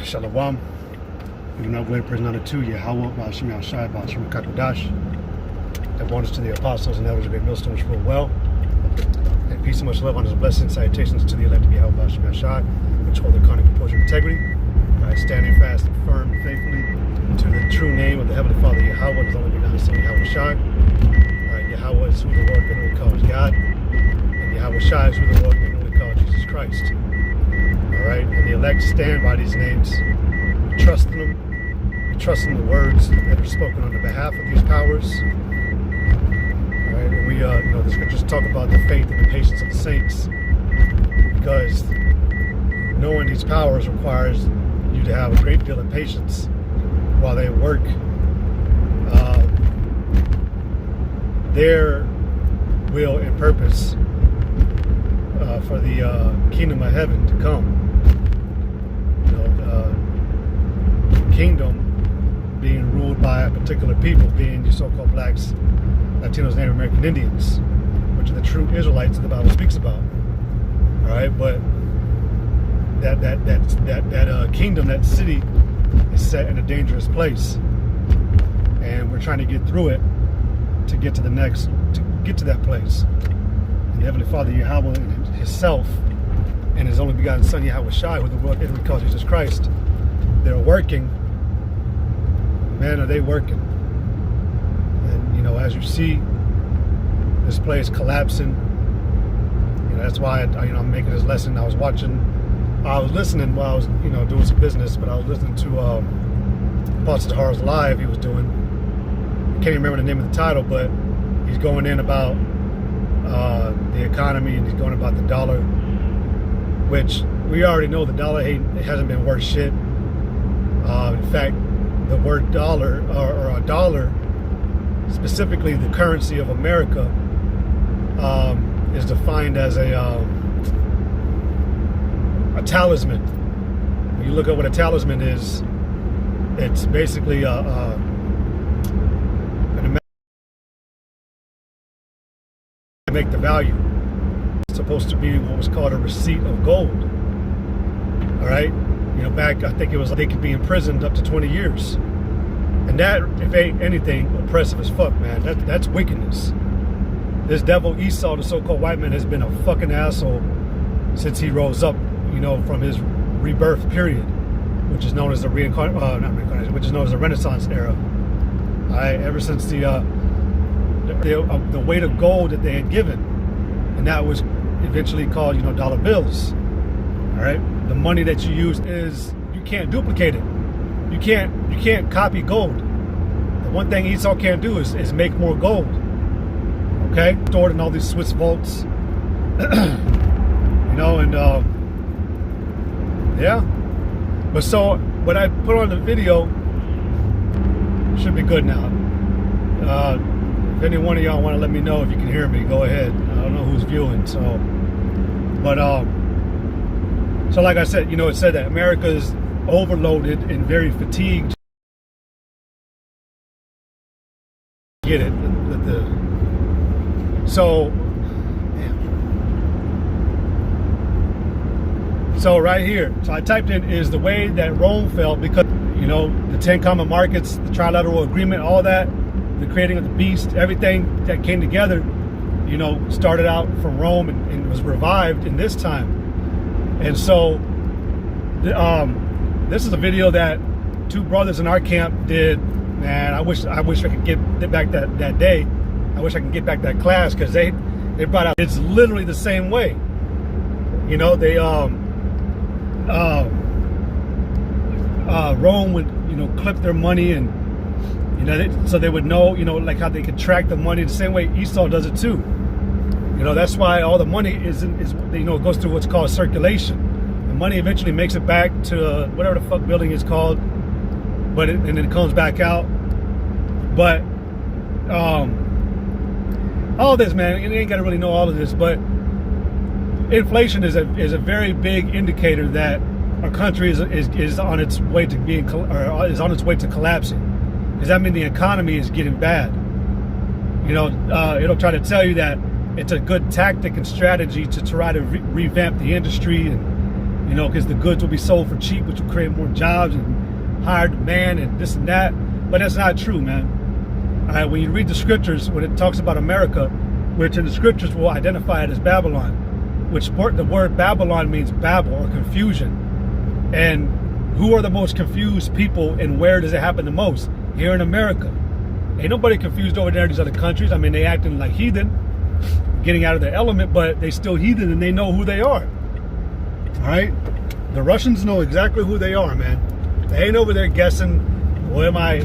Shalom. We do not glory praise none to Yahweh, Ba'ashim Yahshai, Ba'ashim Kakodash. That bonus to the apostles and elders of great millstones rule well. And peace and much love, honors, blessings, salutations to the elect of Yahweh, Ba'ashim Yahshai, which hold their cunning, composure, and integrity. Standing fast and firm and faithfully to the true name of the Heavenly Father Yahweh, His only begotten Son Yahweh Shai. Yahweh is who the Lord genuinely calls God, and Yahweh Shai is who the Lord genuinely calls Jesus Christ. Alright, and the elect stand by these names. We trust in them. We trust in the words that are spoken on the behalf of these powers. Alright, and we, the scriptures talk about the faith and the patience of the saints, because knowing these powers requires you to have a great deal of patience while they work their will and purpose for the kingdom of heaven to come. Kingdom being ruled by a particular people, being the so-called blacks, Latinos, Native American Indians, which are the true Israelites that the Bible speaks about. All right, but that kingdom, that city, is set in a dangerous place, and we're trying to get through it to get to that place. And the Heavenly Father Yahweh Himself and His only begotten Son Yahweh Shai, who the world inwardly calls Jesus Christ, they're working. Man, are they working? And as you see this place collapsing, that's why I'm making this lesson. I was listening while I was doing some business, but I was listening to Paul Tahar's live he was doing. I can't remember the name of the title, but he's going in about the economy, and he's going about the dollar, which we already know the dollar hasn't been worth shit. In fact, the word dollar, or a dollar, specifically the currency of America, is defined as a talisman. When you look at what a talisman is, it's basically make the value. It's supposed to be what was called a receipt of gold. All right, back, I think they could be imprisoned up to 20 years, and that, if ain't anything, oppressive as fuck, man. That's wickedness. This devil Esau, the so-called white man, has been a fucking asshole since he rose up, from his rebirth period, which is known as the which is known as the Renaissance era. All right, ever since the weight of gold that they had given, and that was eventually called dollar bills. All right, the money that you use you can't duplicate it. You can't copy gold. The one thing Esau can't do is make more gold. Okay, stored in all these Swiss vaults. Yeah. But so what I put on the video should be good now. If any one of y'all want to let me know if you can hear me, go ahead. I don't know who's viewing, so like I said, it said that America is overloaded and very fatigued. Get it? So right here, so I typed in is the way that Rome fell, because the 10 common markets, the trilateral agreement, all that, the creating of the beast, everything that came together, started out from Rome and was revived in this time. And so this is a video that two brothers in our camp did. Man, I wish I could get back that day. I wish I could get back that class, because they brought out, it's literally the same way. They Rome would clip their money, and so they would know like how they could track the money the same way Esau does it too. That's why all the money is goes through what's called circulation. The money eventually makes it back to whatever the fuck building is called, and then it comes back out. But all this, man, you ain't got to really know all of this, but inflation is a very big indicator that our country is on its way to being, or is on its way to collapsing. Does that mean the economy is getting bad? It'll try to tell you that it's a good tactic and strategy to try to revamp the industry and because the goods will be sold for cheap, which will create more jobs and higher demand and this and that. But that's not true, man. All right, when you read the scriptures, when it talks about America, which in the scriptures will identify it as Babylon, which the word Babylon means Babel or confusion. And who are the most confused people, and where does it happen the most? Here in America. Ain't nobody confused over there in these other countries. I mean, they acting like heathen, getting out of their element, but they still heathen and they know who they are. All right? The Russians know exactly who they are, man. They ain't over there guessing, well, am I,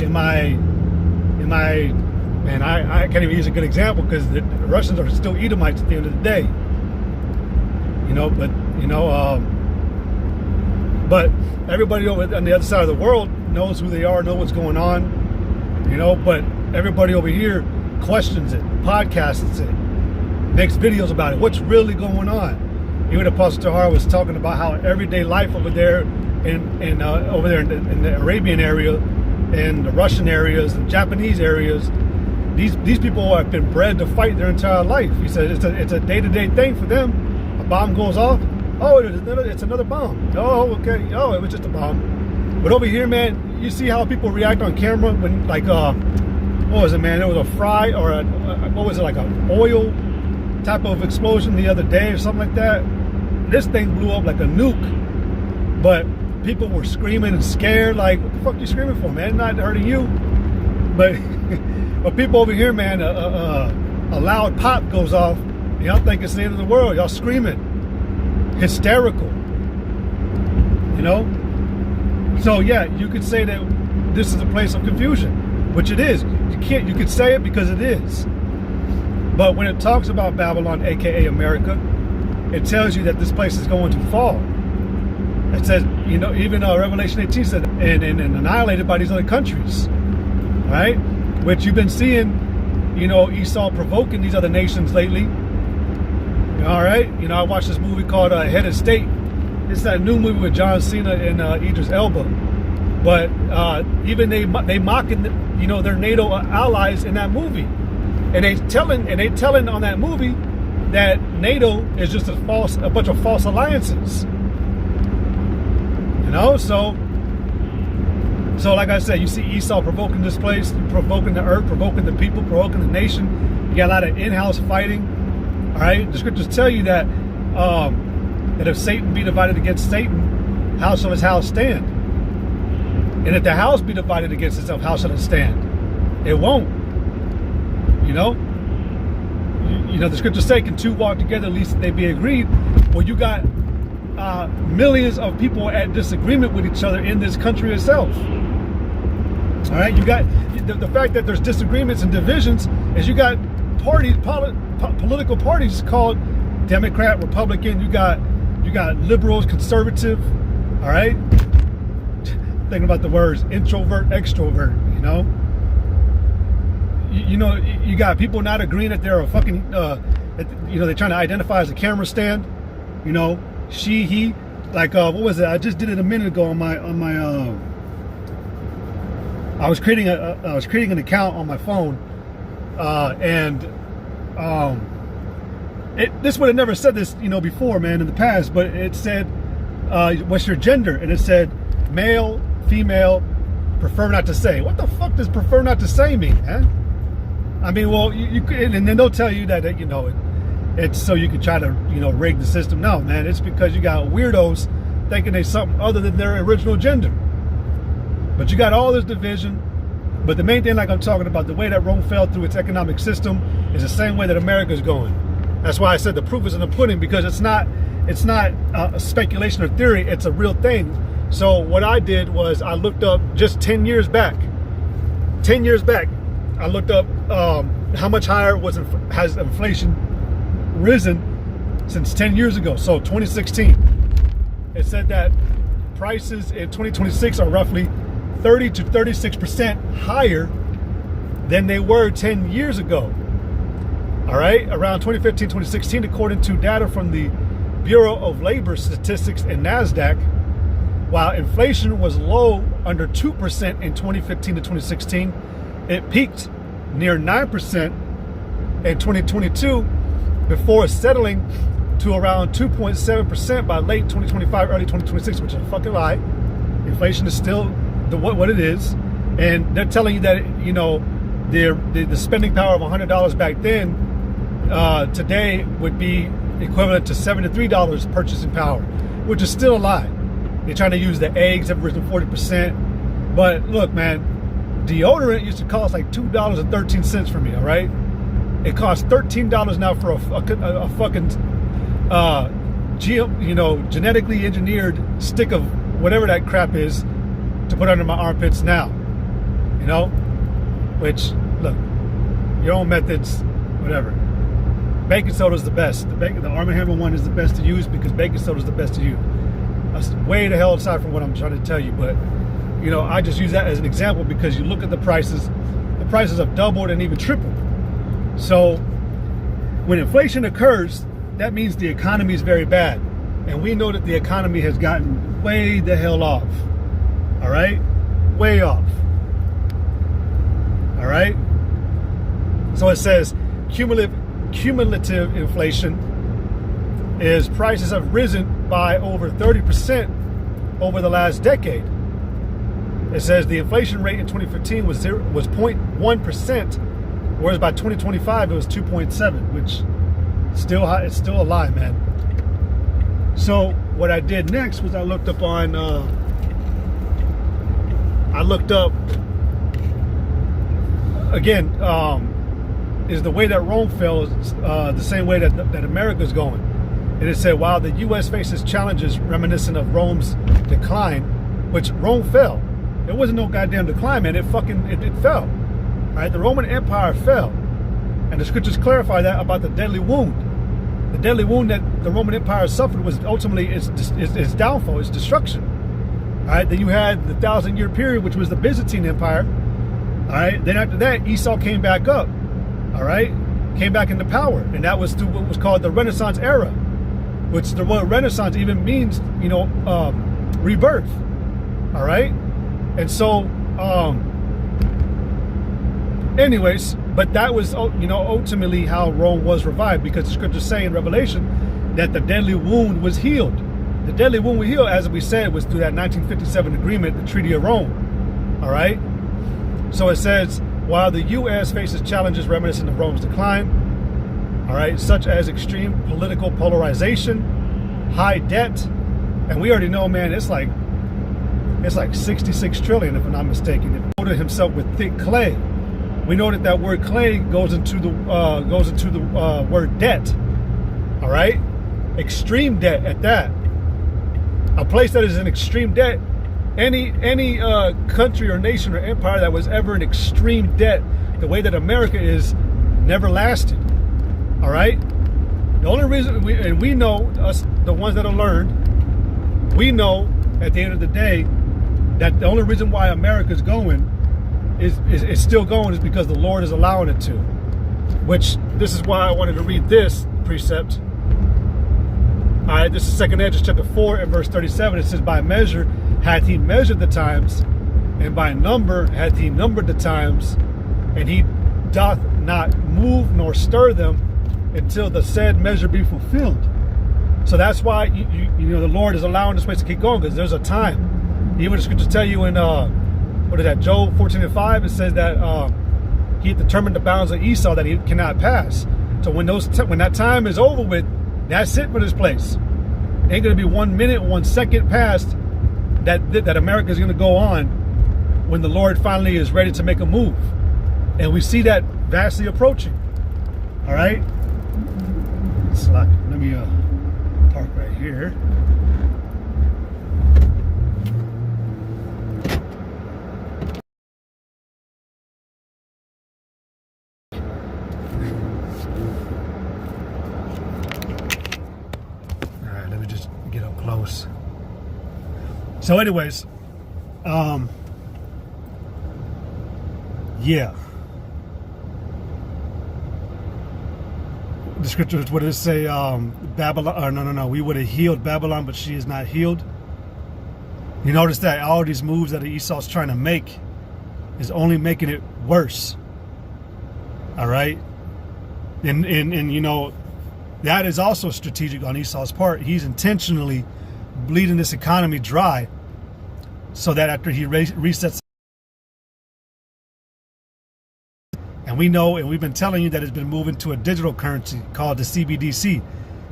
man, I can't even use a good example because the Russians are still Edomites at the end of the day. But everybody over on the other side of the world knows who they are, know what's going on, but everybody over here questions it, podcasts it, makes videos about it. What's really going on? Even Apostle Tahar was talking about how everyday life over there in the Arabian area and the Russian areas, the Japanese areas, these people have been bred to fight their entire life. He said it's a day-to-day thing for them. A bomb goes off, oh, it's another bomb. Oh, okay, oh, it was just a bomb. But over here, man, you see how people react on camera when, like, what was it, man? It was a fry or like an oil type of explosion the other day or something like that. This thing blew up like a nuke, but people were screaming and scared, like, what the fuck you screaming for, man? It's not hurting you. But people over here, man, a loud pop goes off, and y'all think it's the end of the world. Y'all screaming, hysterical, So yeah, you could say that this is a place of confusion, which it is. You could say it because it is. But when it talks about Babylon, aka America, it tells you that this place is going to fall. It says, even Revelation 18 said, and annihilated by these other countries, right? Which you've been seeing, Esau provoking these other nations lately. All right, I watched this movie called Head of State. It's that new movie with John Cena and Idris Elba. But even they mocking, their NATO allies in that movie, and they telling on that movie that NATO is just a bunch of false alliances. So like I said, you see Esau provoking this place, provoking the earth, provoking the people, provoking the nation. You got a lot of in-house fighting. All right, the scriptures tell you that that if Satan be divided against Satan, how shall his house stand? And if the house be divided against itself, how shall it stand? It won't. The scriptures say, can two walk together, at least they be agreed. Well, you got millions of people at disagreement with each other in this country itself. All right, you got the fact that there's disagreements and divisions is you got political parties called Democrat, Republican. You got liberals, conservative. All right, thinking about the words introvert, extrovert. You got people not agreeing that they're a fucking they're trying to identify as a camera stand. She, he, like what was it? I just did it a minute ago on my I was creating an account on my phone, this would have never said this before, man, in the past, but it said what's your gender, and it said male, female, prefer not to say. What the fuck does prefer not to say mean, man? I mean, well, you could, and then they'll tell you that it's so you can try to rig the system. No, man, it's because you got weirdos thinking they're something other than their original gender. But you got all this division. But the main thing, like I'm talking about, the way that Rome fell through its economic system is the same way that America's going. That's why I said the proof is in the pudding, because it's not a speculation or theory. It's a real thing. So what I did was I looked up just 10 years back. 10 years back, I looked up how much higher has inflation risen since 10 years ago. So 2016, it said that prices in 2026 are roughly 30 to 36% higher than they were 10 years ago. All right, around 2015, 2016, according to data from the Bureau of Labor Statistics and NASDAQ, while inflation was low under 2% in 2015 to 2016, it peaked near 9% in 2022 before settling to around 2.7% by late 2025, early 2026, which is a fucking lie. Inflation is still what it is, and they're telling you that, you know, the spending power of $100 back then today would be equivalent to $73 purchasing power, which is still a lie. They're trying to use the eggs have risen 40%, but look, man, deodorant used to cost like $2.13 for me. All right, it costs $13 now for a fucking genetically engineered stick of whatever that crap is to put under my armpits now. You know, which, look, your own methods, whatever. Baking soda is the best. The Arm & Hammer one is the best to use because baking soda is the best to use. That's way the hell aside from what I'm trying to tell you, but you know, I just use that as an example because you look at the prices have doubled and even tripled. So when inflation occurs, that means the economy is very bad. And we know that the economy has gotten way the hell off. All right? Way off. All right? So it says cumulative inflation is prices have risen by over 30% over the last decade. It says the inflation rate in 2015 was 0.1%, whereas by 2025 it was 2.7, which still high, it's still a lie, man. So what I did next was I looked up again, is the way that Rome fell is the same way that America's going. And it said, while the U.S. faces challenges reminiscent of Rome's decline, which Rome fell. It wasn't no goddamn decline, man. It fell. All right, the Roman Empire fell. And the scriptures clarify that about the deadly wound. The deadly wound that the Roman Empire suffered was ultimately its downfall, its destruction. All right, then you had the 1,000-year period, which was the Byzantine Empire. All right, then after that, Esau came back up. All right, came back into power, and that was through what was called the Renaissance era, which the word Renaissance even means, you know, rebirth. All right, and so, anyways, but that was, you know, ultimately how Rome was revived, because the scriptures say in Revelation that the deadly wound was healed. The deadly wound was healed, as we said, was through that 1957 agreement, the Treaty of Rome. All right, so it says, while the U.S. faces challenges reminiscent of Rome's decline, all right, such as extreme political polarization, high debt, and we already know, man, it's like 66 trillion, if I'm not mistaken. He coated himself with thick clay. We know that word clay goes into the word debt. All right, extreme debt at that. A place that is in extreme debt. Any country or nation or empire that was ever in extreme debt, the way that America is, never lasted. All right. The only reason we know, us, the ones that are learned, we know at the end of the day that the only reason why America's going is still going is because the Lord is allowing it to. Which, this is why I wanted to read this precept. All right, this is 2nd Esdras chapter 4 and verse 37. It says, by measure hath he measured the times, and by number hath he numbered the times, and he doth not move nor stir them until the said measure be fulfilled. So that's why you know the Lord is allowing this place to keep going, because there's a time. Even the scriptures tell you in what is that, Job 14:5, it says that he determined the bounds of Esau that he cannot pass. So when that time is over with, that's it for this place. Ain't gonna be 1 minute, 1 second past that America is gonna go on when the Lord finally is ready to make a move. And we see that vastly approaching. All right. Let me park right here. All right, let me just get up close. So anyways, yeah. The scriptures, what does it say? Babylon, or no, we would have healed Babylon, but she is not healed. You notice that all these moves that Esau's trying to make is only making it worse. All right, and you know, That is also strategic on Esau's part. He's intentionally bleeding this economy dry so that after he resets, and we know, and we've been telling you that it's been moving to a digital currency called the CBDC,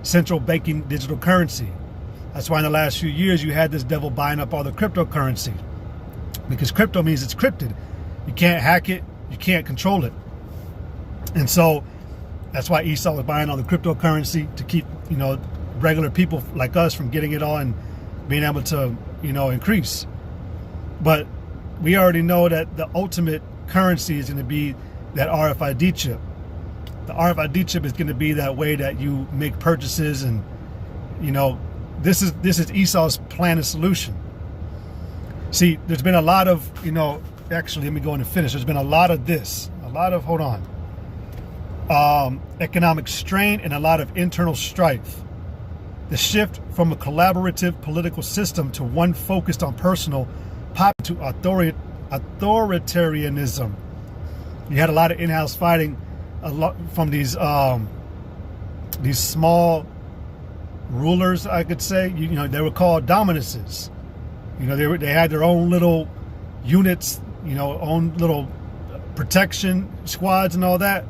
central banking digital currency. That's why in the last few years you had this devil buying up all the cryptocurrency, because crypto means it's crypted. You can't hack it, you can't control it. And so that's why Esau was buying all the cryptocurrency to keep, regular people like us from getting it all and being able to, increase. But we already know that the ultimate currency is going to be that RFID chip. The RFID chip is going to be that way that you make purchases, and this is Esau's plan and solution. See, there's been a lot of, actually, let me go in and finish. There's been a lot of economic strain and a lot of internal strife. The shift from a collaborative political system to one focused on personal power to authoritarianism. You had a lot of in-house fighting, a lot from these small rulers, I could say. They were called dominances. They had their own little units, own little protection squads and all that.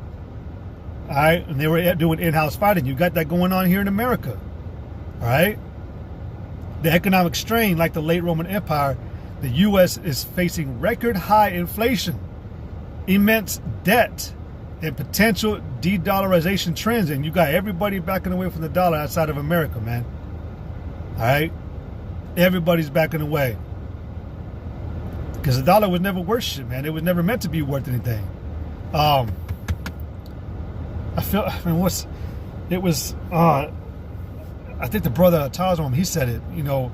All right, and they were doing in-house fighting. You got that going on here in America. All right, the economic strain, like the late Roman Empire, the U.S. is facing record high inflation, immense debt, and potential de-dollarization trends. And you got everybody backing away from the dollar outside of America, man. All right, everybody's backing away because the dollar was never worth shit, man. It was never meant to be worth anything. I think the brother Tazom, he said it, the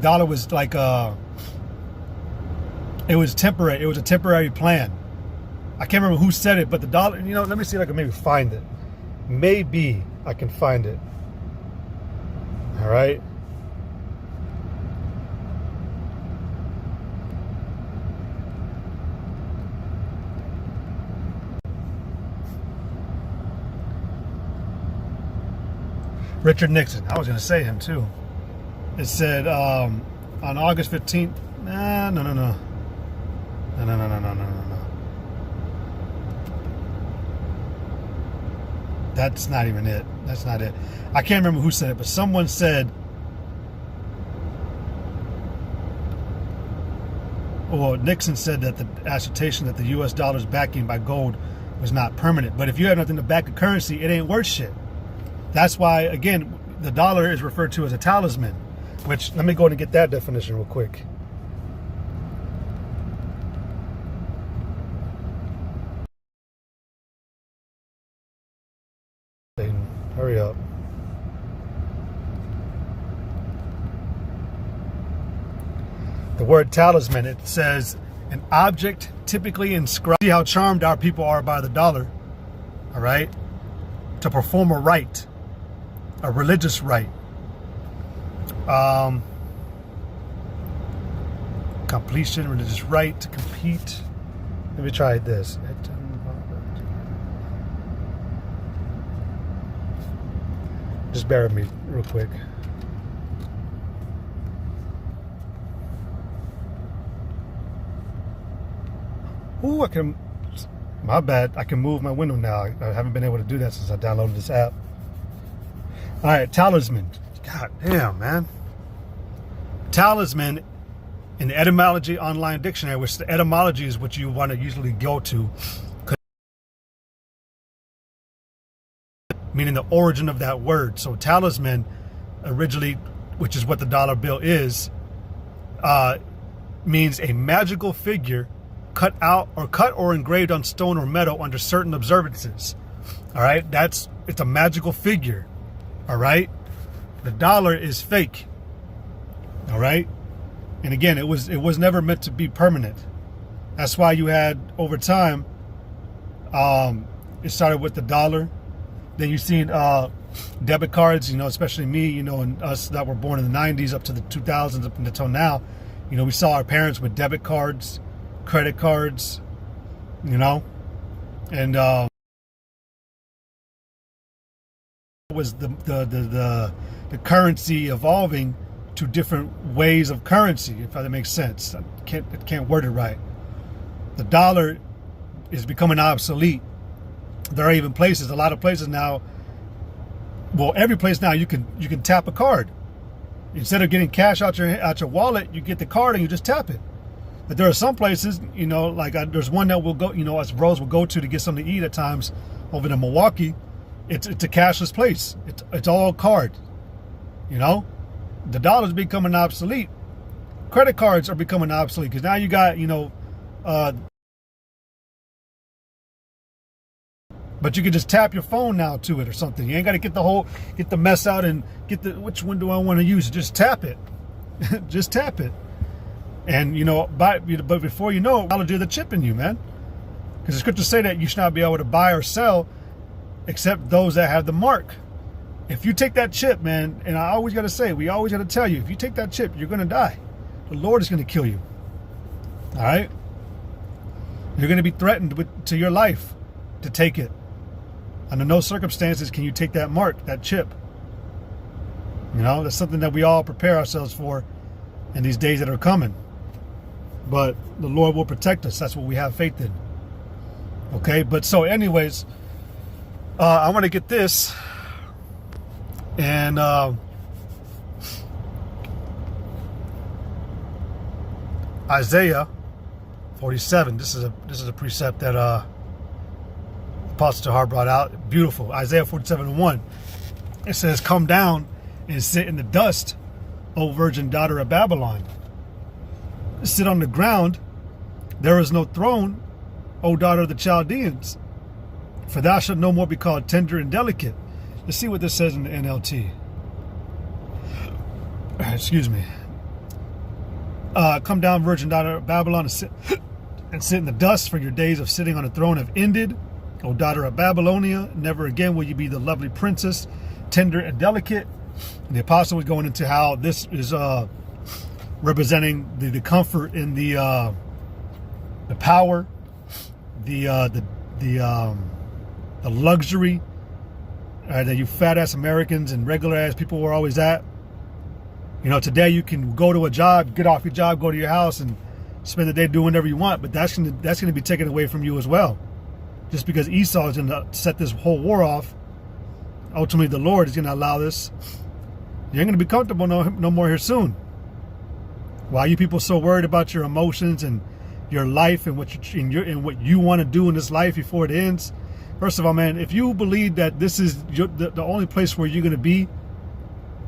dollar was like, it was temporary. It was a temporary plan. I can't remember who said it, but the dollar, let me see if I can maybe find it. Maybe I can find it. All right. Richard Nixon. I was going to say him too. It said on August 15th. No. That's not even it. That's not it. I can't remember who said it, but someone said, Nixon said that the assertion that the U.S. dollar's backing by gold was not permanent. But if you have nothing to back a currency, it ain't worth shit. That's why, again, the dollar is referred to as a talisman, which, let me go and get that definition real quick. Hurry up. The word talisman, it says an object typically inscribed. See how charmed our people are by the dollar, all right? To perform a rite. A religious rite. Completion, religious rite, to compete. Let me try this. Just bear with me real quick. Ooh, I can, my bad. I can move my window now. I haven't been able to do that since I downloaded this app. All right, talisman. God damn, man. Talisman in the etymology online dictionary, which the etymology is what you want to usually go to, meaning the origin of that word. So talisman originally, which is what the dollar bill is, means a magical figure cut or engraved on stone or metal under certain observances. All right, it's a magical figure. All right, the dollar is fake. All right, and again, it was never meant to be permanent. That's why you had over time. It started with the dollar. Then you've seen debit cards. Especially me. And us that were born in the '90s up to the 2000s up until now. We saw our parents with debit cards, credit cards. And was the currency evolving to different ways of currency, if that makes sense. I can't word it right. The dollar is becoming obsolete. There are even places, a lot of places now, well, every place now you can tap a card. Instead of getting cash out your wallet, you get the card and you just tap it. But there are some places, you know, like there's one that we'll go, you know, us bros will go to get something to eat at times over in Milwaukee. It's a cashless place. It's all card. You know, the dollar's becoming obsolete. Credit cards are becoming obsolete because now you got, you know, but you can just tap your phone now to it or something. You ain't got to get the mess out and which one do I want to use? Just tap it. Just tap it. And, you know, but before you know it, technology of the chip in you, man. Because the scriptures say that you should not be able to buy or sell except those that have the mark. If you take that chip, man, and I always got to say, we always got to tell you, if you take that chip, you're going to die. The Lord is going to kill you. All right? You're going to be threatened to your life to take it. Under no circumstances can you take that mark, that chip. You know, that's something that we all prepare ourselves for in these days that are coming. But the Lord will protect us. That's what we have faith in. Okay, but so anyways, I want to get this. And Isaiah 47. This is a precept that Apostle Tahar brought out. Beautiful. Isaiah 47:1. It says, "Come down and sit in the dust, O virgin daughter of Babylon. Sit on the ground. There is no throne, O daughter of the Chaldeans. For thou shalt no more be called tender and delicate." Let's see what this says in the NLT. Excuse me. "Come down, virgin daughter of Babylon, and sit in the dust, for your days of sitting on the throne have ended. O daughter of Babylonia, never again will you be the lovely princess, tender and delicate." And the apostle was going into how this is representing the comfort in the power, the luxury that you fat ass Americans and regular ass people were always at. You know, today you can go to a job, get off your job, go to your house, and spend the day doing whatever you want. But that's gonna be taken away from you as well. Just because Esau is gonna set this whole war off, ultimately the Lord is gonna allow this. You ain't gonna be comfortable no more here soon. Why are you people so worried about your emotions and your life and what you want to do in this life before it ends? First of all, man, if you believe that this is the only place where you're going to be,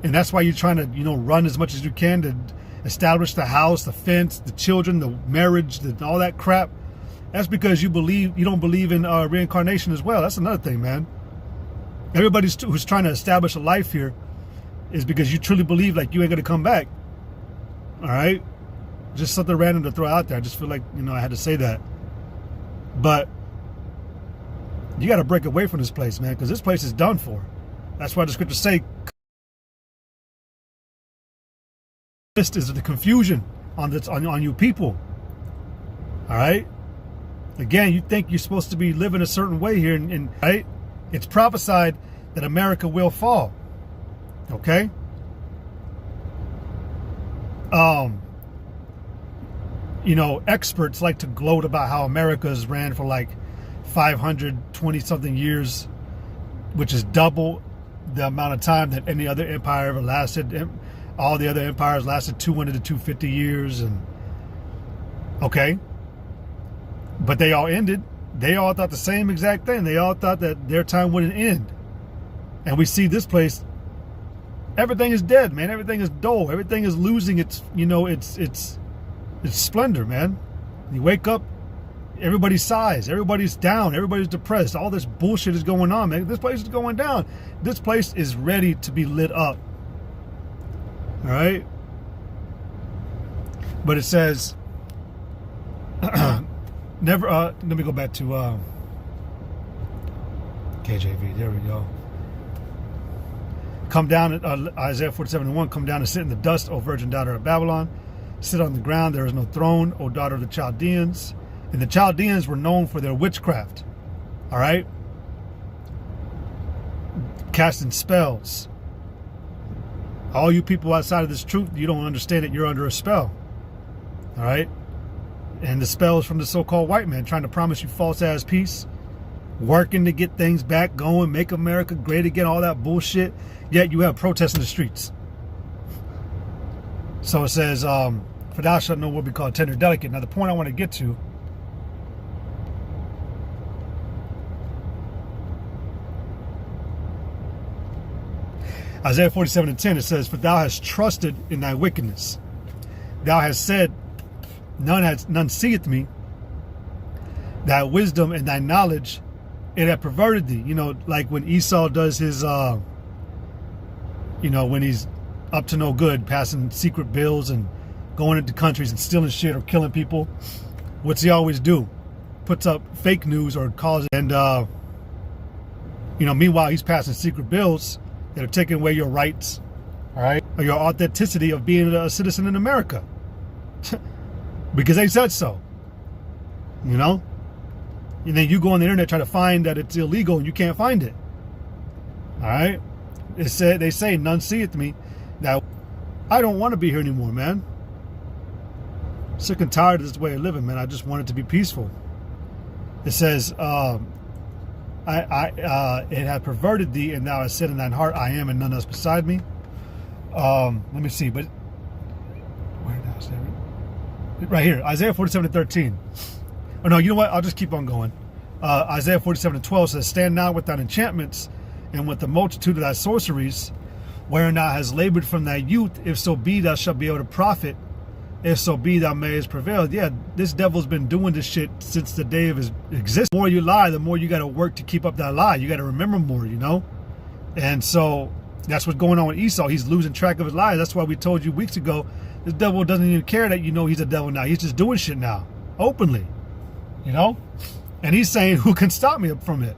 and that's why you're trying to, you know, run as much as you can to establish the house, the fence, the children, the marriage, all that crap, that's because you don't believe in reincarnation as well. That's another thing, man. Everybody who's trying to establish a life here is because you truly believe like you ain't going to come back. All right? Just something random to throw out there. I just feel like, you know, I had to say that. But you got to break away from this place, man, because this place is done for. That's why the scriptures say this is the confusion on you people. All right? Again, you think you're supposed to be living a certain way here, and right? It's prophesied that America will fall. Okay? You know, experts like to gloat about how America's ran for like 520 something years, which is double the amount of time that any other empire ever lasted. All the other empires lasted 200 to 250 years. And okay, but they all ended. They all thought the same exact thing. They all thought that their time wouldn't end. And we see this place, everything is dead, man. Everything is dull. Everything is losing its, you know, its splendor, man. You wake up, everybody sighs, everybody's down, everybody's depressed. All this bullshit is going on, man. This place is going down. This place is ready to be lit up. All right? But it says, never, let me go back to KJV. There we go. "Come down," Isaiah 47:1, "Come down and sit in the dust, O virgin daughter of Babylon. Sit on the ground, there is no throne, O daughter of the Chaldeans." And the Chaldeans were known for their witchcraft. All right? casting spells. All you people outside of this truth, you don't understand that you're under a spell. All right? And the spell is from the so-called white man trying to promise you false-ass peace, working to get things back going, make America great again, all that bullshit. Yet you have protests in the streets. So it says, for thou shalt know what we call tender delicate. Now the point I want to get to, Isaiah 47:10, it says, for thou hast trusted in thy wickedness. Thou hast said, none seeth me. Thy wisdom and thy knowledge, it hath perverted thee. You know, like when Esau does his, when he's up to no good, passing secret bills and going into countries and stealing shit or killing people. What's he always do? Puts up fake news or calls it. And, meanwhile, he's passing secret bills that are taking away your rights, all right, or your authenticity of being a citizen in America. Because they said so, And then you go on the internet, try to find that it's illegal and you can't find it. All right. They say, none seeth me. Now, I don't want to be here anymore, man. Sick and tired of this way of living, man. I just want it to be peaceful. It says, it hath perverted thee, and thou hast said in thine heart, I am, and none else beside me. Let me see, but where did I say it? Right here, Isaiah 47:13. Oh no, you know what? I'll just keep on going. Isaiah 47:12 says, stand now with thine enchantments, and with the multitude of thy sorceries, wherein thou hast labored from thy youth, if so be thou shalt be able to profit, if so be thou mayest prevail. Yeah, this devil's been doing this shit since the day of his existence. The more you lie, the more you got to work to keep up that lie. You got to remember more, And so that's what's going on with Esau. He's losing track of his lies. That's why we told you weeks ago, this devil doesn't even care that he's a devil now. He's just doing shit now, openly, And he's saying, who can stop me from it?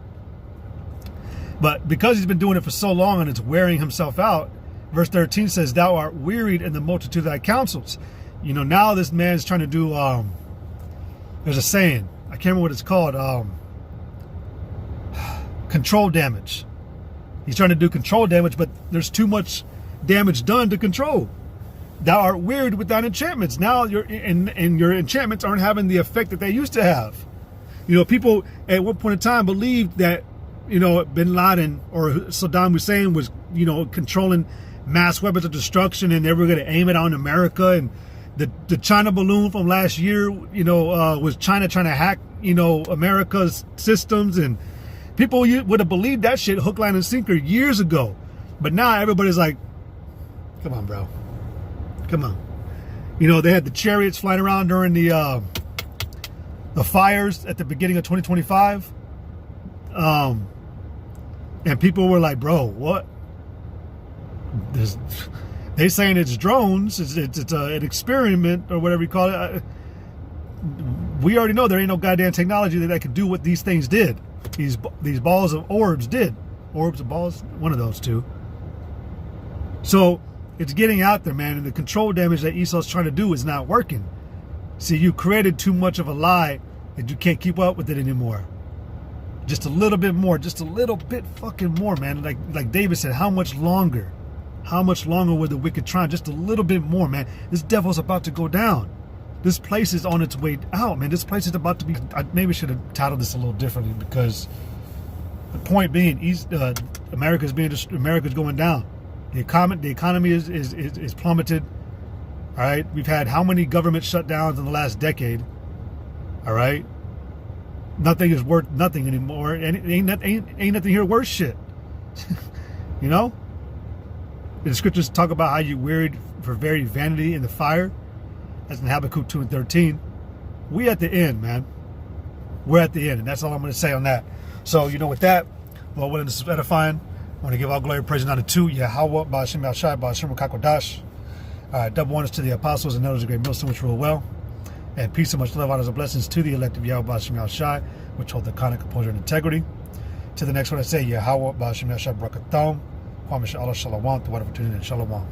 But because he's been doing it for so long and it's wearing himself out, verse 13 says, thou art wearied in the multitude of thy counsels. Now this man's trying to do, there's a saying, I can't remember what it's called, control damage. He's trying to do control damage, but there's too much damage done to control. Thou art wearied with thine enchantments. Now your enchantments aren't having the effect that they used to have. People at one point in time believed that, bin Laden or Saddam Hussein was, controlling mass weapons of destruction, and they were going to aim it on America. And the China balloon from last year, was China trying to hack, America's systems, and people would have believed that shit hook, line, and sinker years ago. But now everybody's like, come on, bro. Come on. They had the chariots flying around during the fires at the beginning of 2025. And people were like, bro, what? They saying it's drones, it's an experiment or whatever you call it. We already know there ain't no goddamn technology that could do what these things did. These balls of orbs did. Orbs of balls? One of those two. So it's getting out there, man, and the control damage that Esau's trying to do is not working. See, you created too much of a lie that you can't keep up with it anymore. Just a little bit more, just a little bit fucking more, man. Like David said, how much longer? How much longer will the wicked try? Just a little bit more, man. This devil's about to go down. This place is on its way out, man. This place is about to be... I maybe should have titled this a little differently, because the point being, America's going down. The economy is plummeted. All right, we've had how many government shutdowns in the last decade? All right, nothing is worth nothing anymore, and ain't nothing here worth shit. The scriptures talk about how you wearied for very vanity in the fire. That's in Habakkuk 2:13. We at the end, man. We're at the end, and that's all I'm going to say on that. So, with that, well, when this is edifying, I want to give all glory, praise, and honor to Yahweh, Ba'ashem Yahshai, Ba'ashem Kakodash. Double honors to the apostles and elders of Great Millstone, which rule well. And peace and much love, honors, and blessings to the elect of Yahweh, Ba'ashem Yahshai, which hold the conduct, composure, and integrity. To the next one, I say, Yahweh, Ba'ashem Yahshai, Brakatham, Kwame Sha'Allah, Shalom, the wonderful tuning in Shalom.